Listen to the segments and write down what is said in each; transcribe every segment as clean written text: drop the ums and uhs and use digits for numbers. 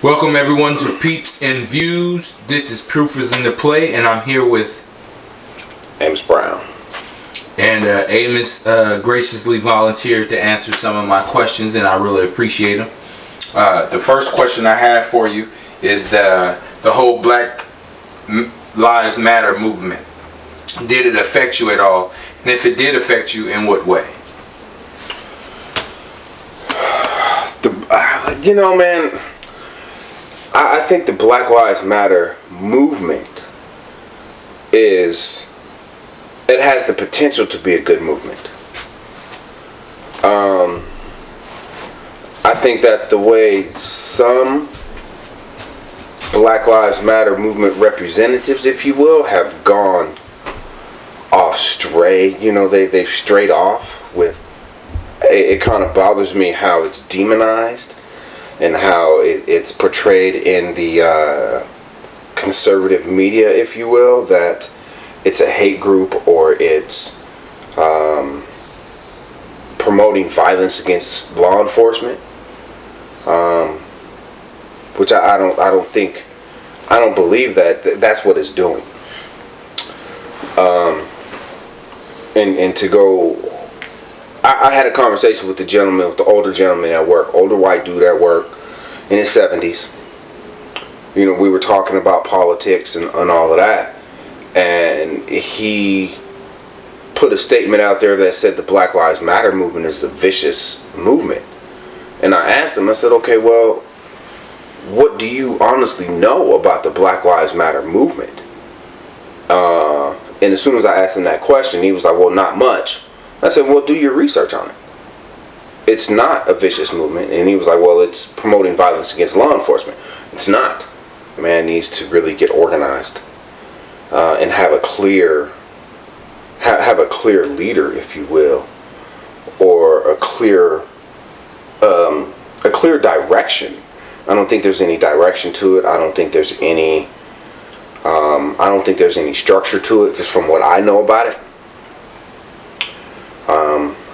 Welcome everyone to Peeps and Views. This is Proof is in the Play, and I'm here with Amos Brown. And Amos graciously volunteered to answer some of my questions, and I really appreciate him. The first question I have for you is the whole Black Lives Matter movement. Did it affect you at all? And if it did affect you, in what way? Man, I think the Black Lives Matter movement it has the potential to be a good movement. I think that the way some Black Lives Matter movement representatives, if you will, have gone off stray, they've strayed off with, it kind of bothers me how it's demonized and how it's portrayed in the conservative media, if you will, that it's a hate group or it's promoting violence against law enforcement, which I don't believe that's what it's doing. And to go, I had a conversation with the older gentleman at work, older white dude at work in his 70s. We were talking about politics and all of that. And he put a statement out there that said the Black Lives Matter movement is a vicious movement. And I asked him, I said, okay, well, what do you honestly know about the Black Lives Matter movement? And as soon as I asked him that question, he was like, well, not much. I said, well, do your research on it. It's not a vicious movement. And he was like, well, it's promoting violence against law enforcement. It's not. The man needs to really get organized and have a clear leader, if you will, or a clear direction. I don't think there's any direction to it. I don't think there's any structure to it, just from what I know about it.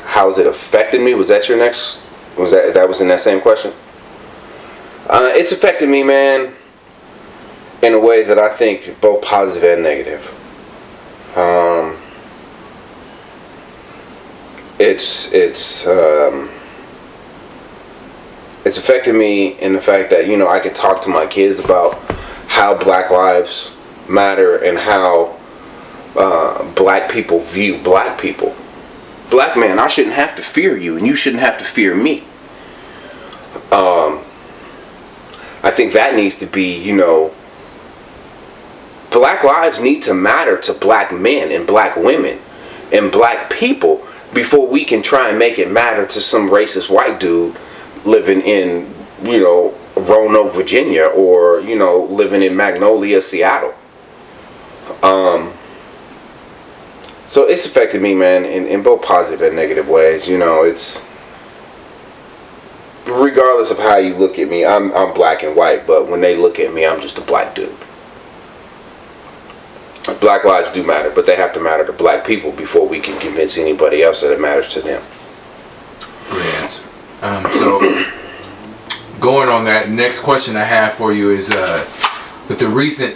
How's it affected me? Was that your next? That was in that same question? It's affected me, man, in a way that I think both positive and negative. It's affected me in the fact that I can talk to my kids about how Black Lives Matter and how black people view black people. Black man, I shouldn't have to fear you, and you shouldn't have to fear me. I think that needs to be, black lives need to matter to black men and black women and black people before we can try and make it matter to some racist white dude living in, Roanoke, Virginia, or, living in Magnolia, Seattle. So it's affected me, man, in both positive and negative ways. It's, regardless of how you look at me, I'm black and white, but when they look at me, I'm just a black dude. Black lives do matter, but they have to matter to black people before we can convince anybody else that it matters to them. Great answer. So, going on that, next question I have for you is, with the recent,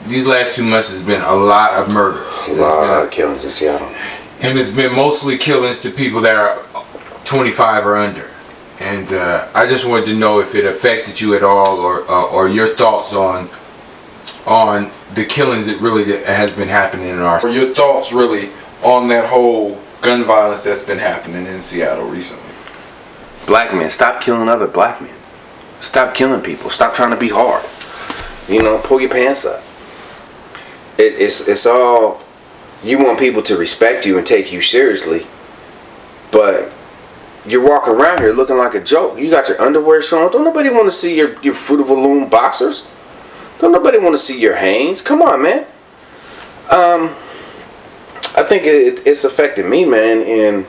these last 2 months has been a lot of murders. A lot of killings in Seattle. And it's been mostly killings to people that are 25 or under. And I just wanted to know if it affected you at all, or your thoughts on the killings that really has been happening in our... Or your thoughts really on that whole gun violence that's been happening in Seattle recently. Black men, stop killing other black men. Stop killing people. Stop trying to be hard. Pull your pants up. It's all, you want people to respect you and take you seriously, but you're walking around here looking like a joke. You got your underwear showing. Don't nobody want to see your Fruit of the Loom boxers. Don't nobody want to see your Hanes. Come on, man. I think it's affected me, man, and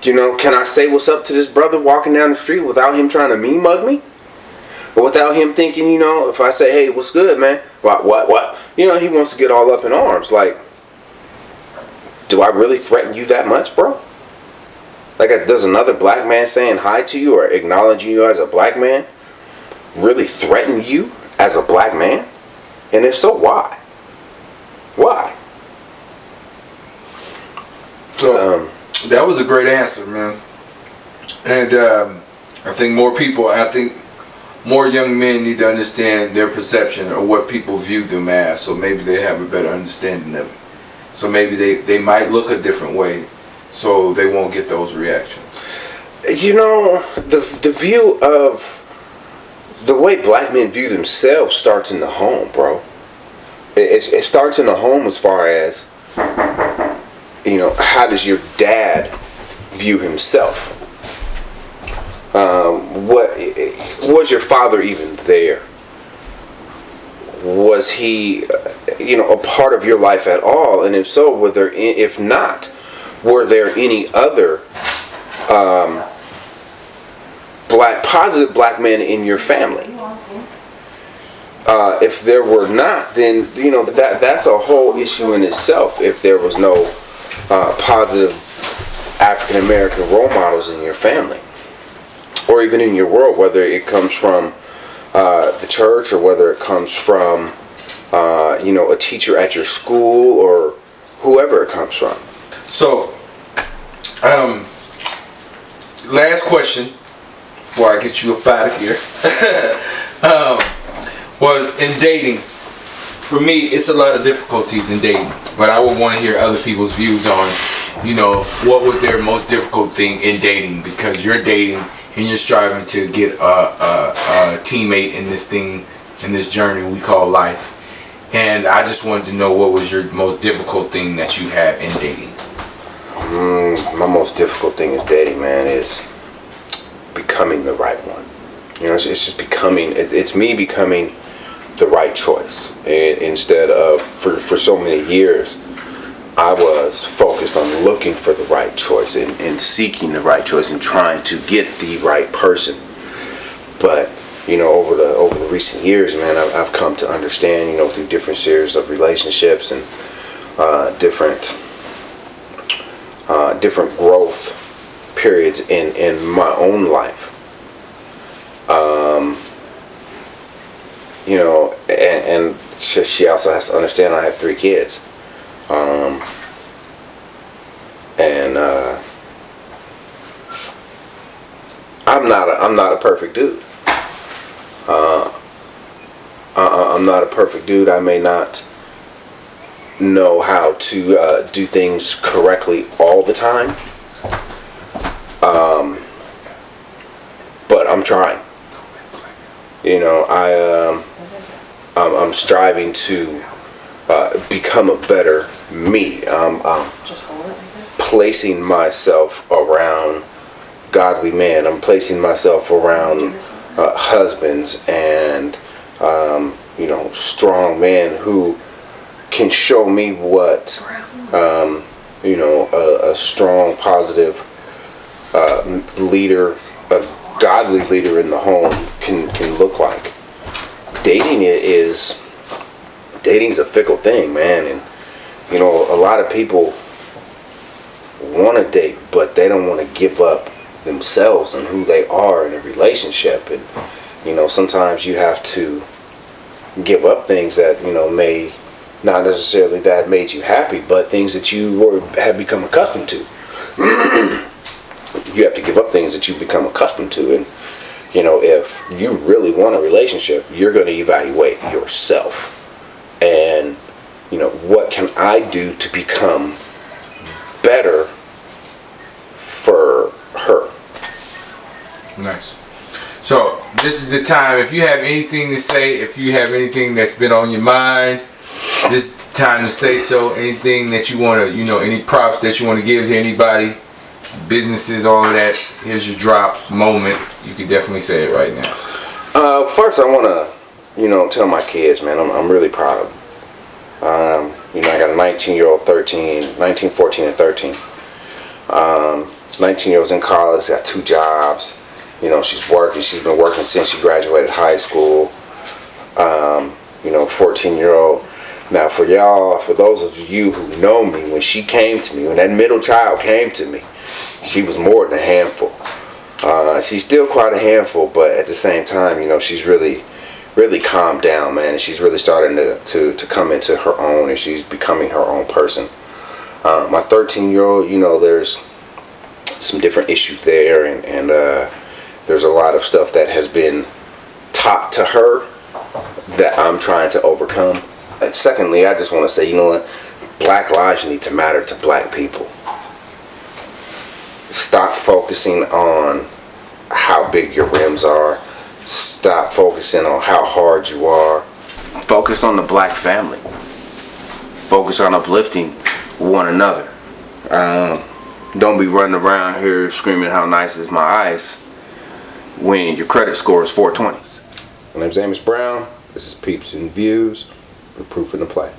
can I say what's up to this brother walking down the street without him trying to mug me? Or without him thinking, if I say, hey, what's good, man? What? He wants to get all up in arms. Like, do I really threaten you that much, bro? Like, does another black man saying hi to you or acknowledging you as a black man really threaten you as a black man? And if so, why? Why? So that was a great answer, man. And I think more young men need to understand their perception or what people view them as, so maybe they have a better understanding of it. So maybe they might look a different way, so they won't get those reactions. You know, the view of the way black men view themselves starts in the home, bro. It starts in the home as far as, you know, how does your dad view himself? Was your father even there? Was he, you know, a part of your life at all? And if so, if not, were there any other positive black men in your family? If there were not, then, you know, that's a whole issue in itself. If there was no positive African American role models in your family, or even in your world, whether it comes from the church or whether it comes from you know, a teacher at your school or whoever it comes from. So, last question before I get you up out of here. Was in dating. For me, it's a lot of difficulties in dating, but I would want to hear other people's views on, you know, what was their most difficult thing in dating, because you're dating and you're striving to get a teammate in this thing, in this journey we call life. And I just wanted to know, what was your most difficult thing that you have in dating? My most difficult thing is dating, man, is becoming the right one. You know, it's just becoming, it's me becoming the right choice. And instead of, for so many years, I was focused on looking for the right choice and seeking the right choice and trying to get the right person. But, you know, over the recent years, man, I've come to understand, you know, through different series of relationships and different growth periods in my own life. You know, and she also has to understand I have 3 kids. And I'm not a perfect dude. I'm not a perfect dude. I may not know how to do things correctly all the time, but I'm trying. You know, I'm striving to become a better me. Placing myself around godly men. I'm placing myself around husbands and you know, strong men who can show me what you know, a strong, positive leader, a godly leader in the home can look like. Dating's a fickle thing, man, and you know, a lot of people want to date, but they don't want to give up themselves and who they are in a relationship. And you know, sometimes you have to give up things that, you know, may not necessarily that made you happy, but things that you have become accustomed to. You have to give up things that you become accustomed to. And you know, if you really want a relationship, you're going to evaluate yourself. And you know, what can I do to become better for her? Nice. So this is the time. If you have anything to say, if you have anything that's been on your mind, this is the time to say so. Anything that you want to, you know, any props that you want to give to anybody, businesses, all of that. Here's your drops moment. You can definitely say it right now. First, I want to, you know, tell my kids, man, I'm really proud of them. You know, I got a 19-year-old, 19, 14, and 13. 19-year-old's in college, got 2 jobs. You know, she's working. She's been working since she graduated high school. You know, 14-year-old Now for y'all, for those of you who know me, when she came to me, when that middle child came to me, she was more than a handful. She's still quite a handful, but at the same time, you know, she's really calmed down, man, and she's really starting to come into her own, and she's becoming her own person. My 13-year-old, you know, there's some different issues there, and there's a lot of stuff that has been taught to her that I'm trying to overcome. And secondly, I just want to say, you know what? Black lives need to matter to black people. Stop focusing on how big your rims are. Stop focusing on how hard you are. Focus on the black family. Focus on uplifting one another. Don't be running around here screaming how nice is my ice when your credit score is 420s. My name's Amos Brown. This is Peeps and Views. We're proof in the play.